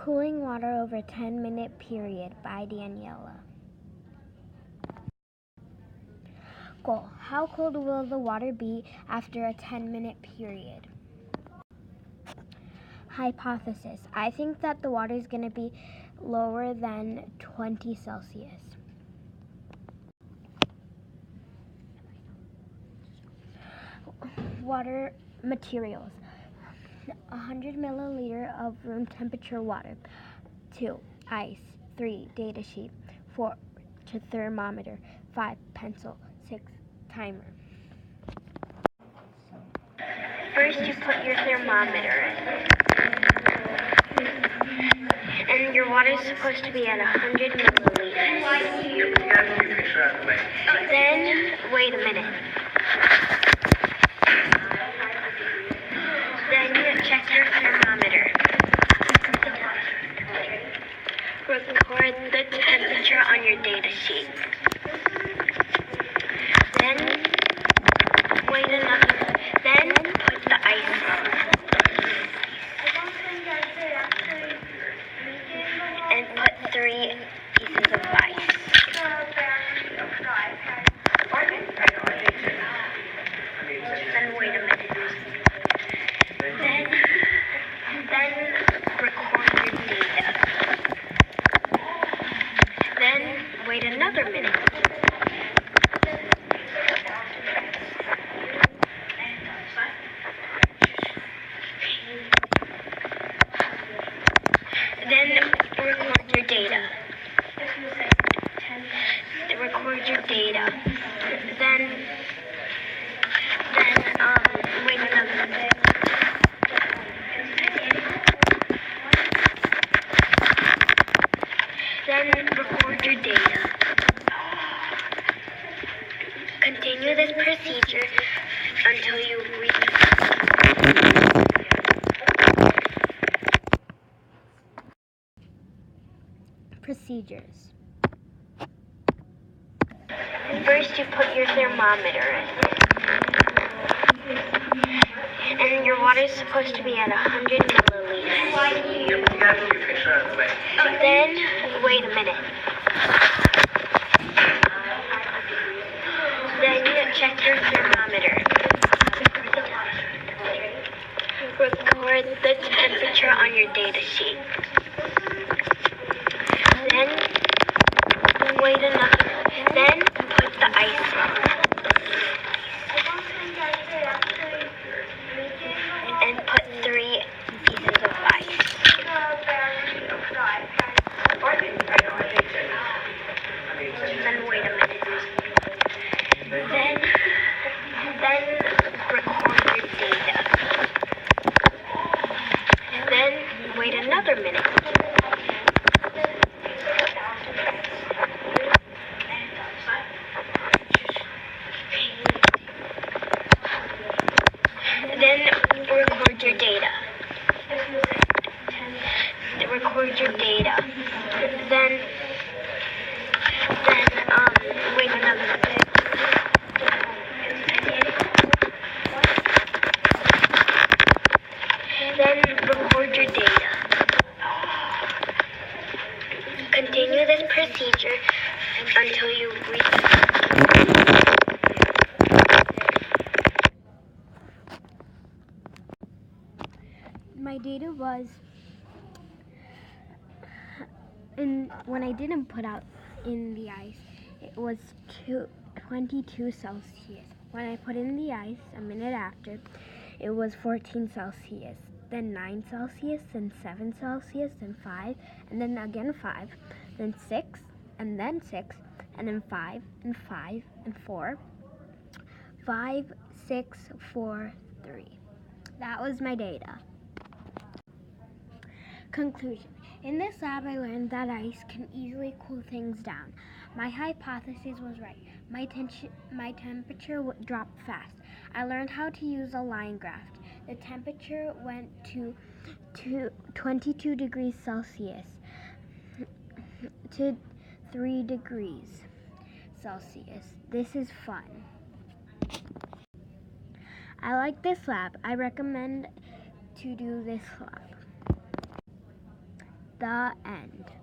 Cooling Water Over a 10-Minute Period by Daniela. Goal: how cold will the water be after a 10-minute period? Hypothesis: I think that the water is going to be lower than 20 Celsius. Water materials: 100 milliliter of room temperature water. 2. Ice. 3. Data sheet. 4. Thermometer. 5. Pencil. 6. Timer. First, you put your thermometer in. And your water is supposed to be at 100 milliliters. Then, wait a minute. Then, check your thermometer. Record the temperature on your data sheet. Then, then put the ice in. And put 3 pieces of ice. Then wait a minute. Then record your data. Then wait another minute. Then record your data. Record your data. Then wait another minute. Then record your data. Continue this procedure until you reach procedures. First, you put your thermometer in. And your water is supposed to be at 100 milliliters. Then, wait a minute. Then, check your thermometer. Record the temperature on your data sheet. Then, then put the ice in. And put 3 pieces of ice. Then wait a minute. Then record your data. Then wait another minute. Then record your data. Record your data. Then wait another minute. Then record your data. Continue this procedure until you reach. My data was, when I didn't put out in the ice, it was 22 Celsius. When I put in the ice a minute after, it was 14 Celsius, then 9 Celsius, then 7 Celsius, then 5, and then again 5, then 6, and then 6, and then 5, and 5, and 4, 5, 6, 4, 3. That was my data. Conclusion. In this lab, I learned that ice can easily cool things down. My hypothesis was right. My temperature dropped fast. I learned how to use a line graph. The temperature went to 22 degrees Celsius to 3 degrees Celsius. This is fun. I like this lab. I recommend to do this lab. The end.